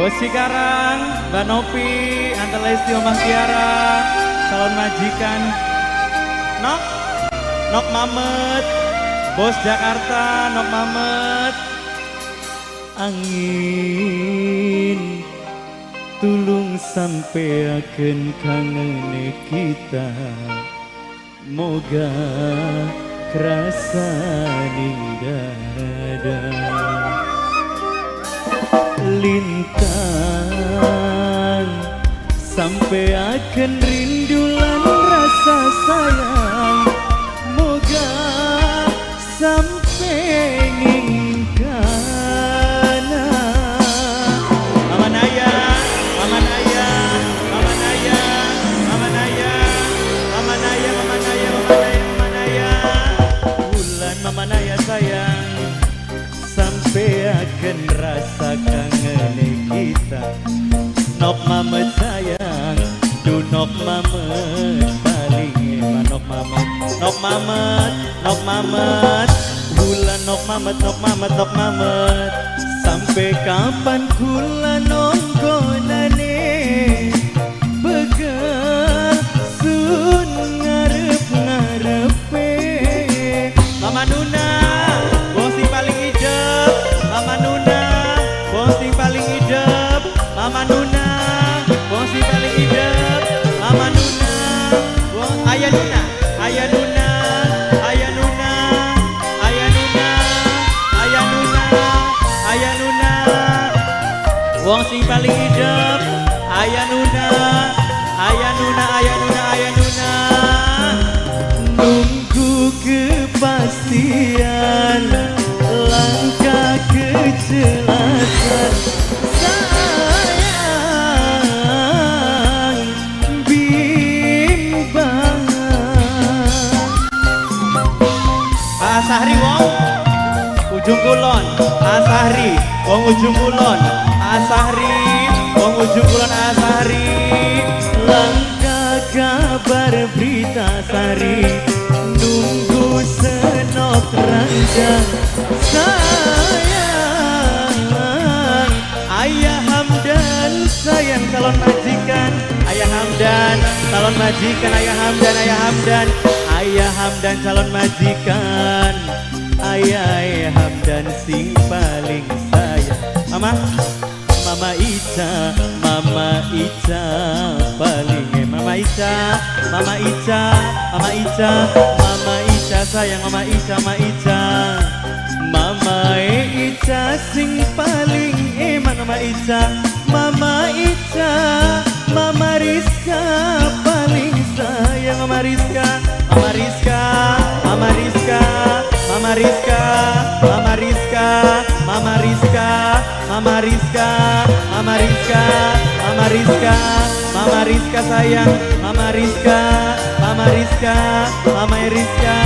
Bos Cikarang, Mbak Novi, Anta Lesti, Omah Tiara, calon majikan, Nok Mamet, Bos Jakarta, Nok Mamet. Angin tulung sampeakeun kangene kita, moga kerasa ning dada. Lintang sampeakeun rindu lan rasa sayang, moga sampe ngingkana. Mama Naya, Mama Naya, Mama Naya, Mama Naya, Mama Naya, Mama Naya, Mama Naya, Mama Naya. Bulan Mama Naya sayang, sampai akan rasa kangen kita. Nok Mamet sayang, du Nok Mamet paling eman. Nok Mamet, Nok Mamet, Nok Mamet. Bulan Nok Mamet, Nok Mamet, Nok Mamet. Sampai kapan kula nongkonane begal sun ngarep-ngarepe. Mama Nuna, bos sing paling hijab. Mama Nuna, bos sing paling hijab. Mama Nuna, bos sing paling hijab. Mama Nuna, Ayah Nuna, Ayah Nuna, Ayah Nuna, Ayah Nuna, Ayah Nuna, Ayah Nuna. Wong sing paling hijab, Ayah Nuna, Ayah Nuna, Ayah Nuna, Ayah Nuna. Nunggu kepastian, langkah kejelasan, sayang bimbang. Pak Sahri wong ujung kulon, Asahri wong ujung kulon, Asahri wong ujung kulon, Asahri. Langkah kabar berita Sari, nunggu senok ranjang, sayang Ayah Hamdan sayang calon majikan, Ayah Hamdan calon majikan, Ayah Hamdan, Ayah Hamdan, Ayah Hamdan calon majikan, Ayah Hamdan sing paling sayang. Mama Ica, Mama Ica paling Mama Ica, Mama Ica, Mama Ica, Mama Ica sayang Mama Ica, Mama Ica. Mama Ica sing paling eman Mama Ica, Mama Ica, Mama Rizka paling sayang Mama Rizka, Mama Rizka, Mama Rizka, Mama Rizka, Mama Rizka, Mama Rizka, Mama Rizka, Mama Rizka, Mama Rizka, Mama Rizka sayang, Mama Rizka, Mama Rizka, Mama Rizka,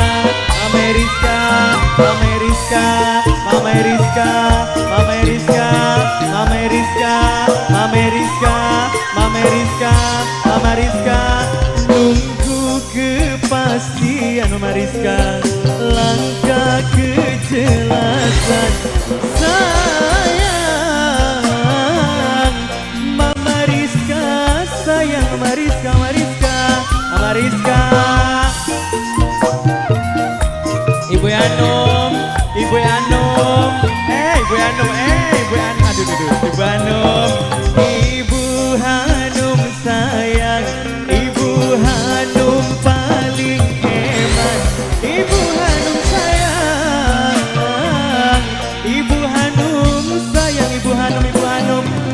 Mama Rizka, Mama Rizka, Mama Rizka, Mama Rizka, Mama Rizka, Mama Rizka, Mama Rizka, Mama Rizka. Tunggu kepastian Mama Rizka, langkah kejelasan, sayang Mama Rizka, sayang Mama Rizka, Mama Rizka, Mama Rizka. Ibu Hanum, Ibu Hanum, Ibu Hanum, Ibu Hanum, aduh, Ibu Hanum, Ibu Hanum sayang, Ibu Hanum paling hebat, Ibu Hanum sayang, Ibu Hanum sayang, Ibu Hanum,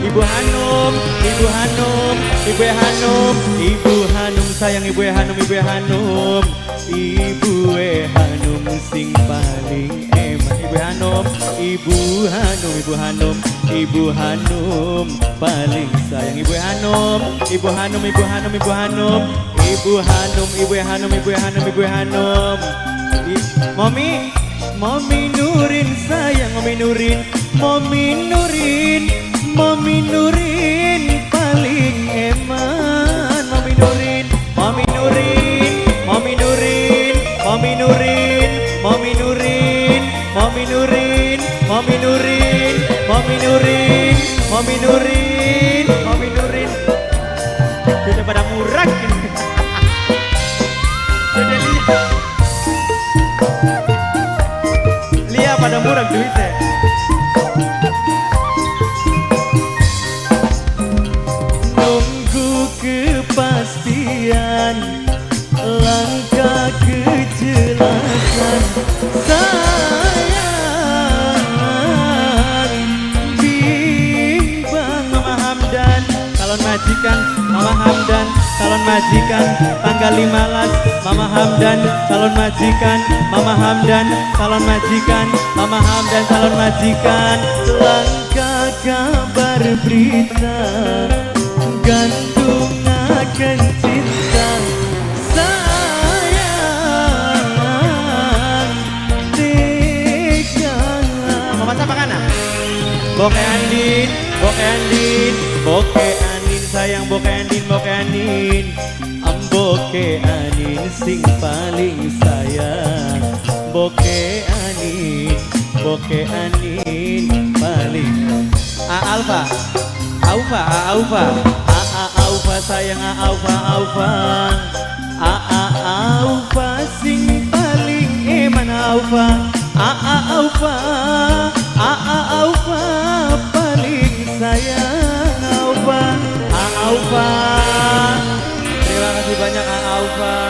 Ibu Hanum, Ibu Hanum, Ibu Hanum, Ibu Hanum, Ibu Hanum sayang, Ibu Hanum, Ibu Hanum, Ibu Hanum sing paling eman, Ibu Hanum, Ibu Hanum, Ibu Hanum, Ibu Hanum paling sayang, Ibu Hanum, Ibu Hanum, Ibu Hanum, Ibu Hanum, Ibu Hanum, Ibu Hanum, Ibu Hanum, Ibu Hanum. Mami, Mami Nurin sayang, Mami Nurin, Mami Nurin, Mami Nurin paling eman, Mami Nurin, Mami Nurin, Mami Nurin, Mami Nurin, Mami Nurin, Mami Nurin, Mami Nurin, Mami Nurin, Mami Nurin. Nurin, Mami Nurin. Sudah pada murah ini. Sudah Lia pada murah duitnya. Nunggu kepastian, langkah kejelasan sayang. Bimbang Mama Hamdan, calon majikan Mama Hamdan, calon majikan tanggal 15. Mama Hamdan, calon majikan Mama Hamdan, calon majikan Mama Hamdan, calon majikan. Langkah kabar berita, gantung akan cinta sayang. Tega Mama siapa kan? Boke Andin, Boke Andin, Boke Andin sayang, Boke Andin, Boke Andin. Boke Andin sing paling sayang. Boke Andin, Boke Andin paling. Alfa, Aufa, Aufa, Aufa sayang, Aufa, Aufa, Aufa sing paling eman. Aufa, Aufa, Aufa paling sayang. Aufa, Aufa. Terima kasih banyak Aufa.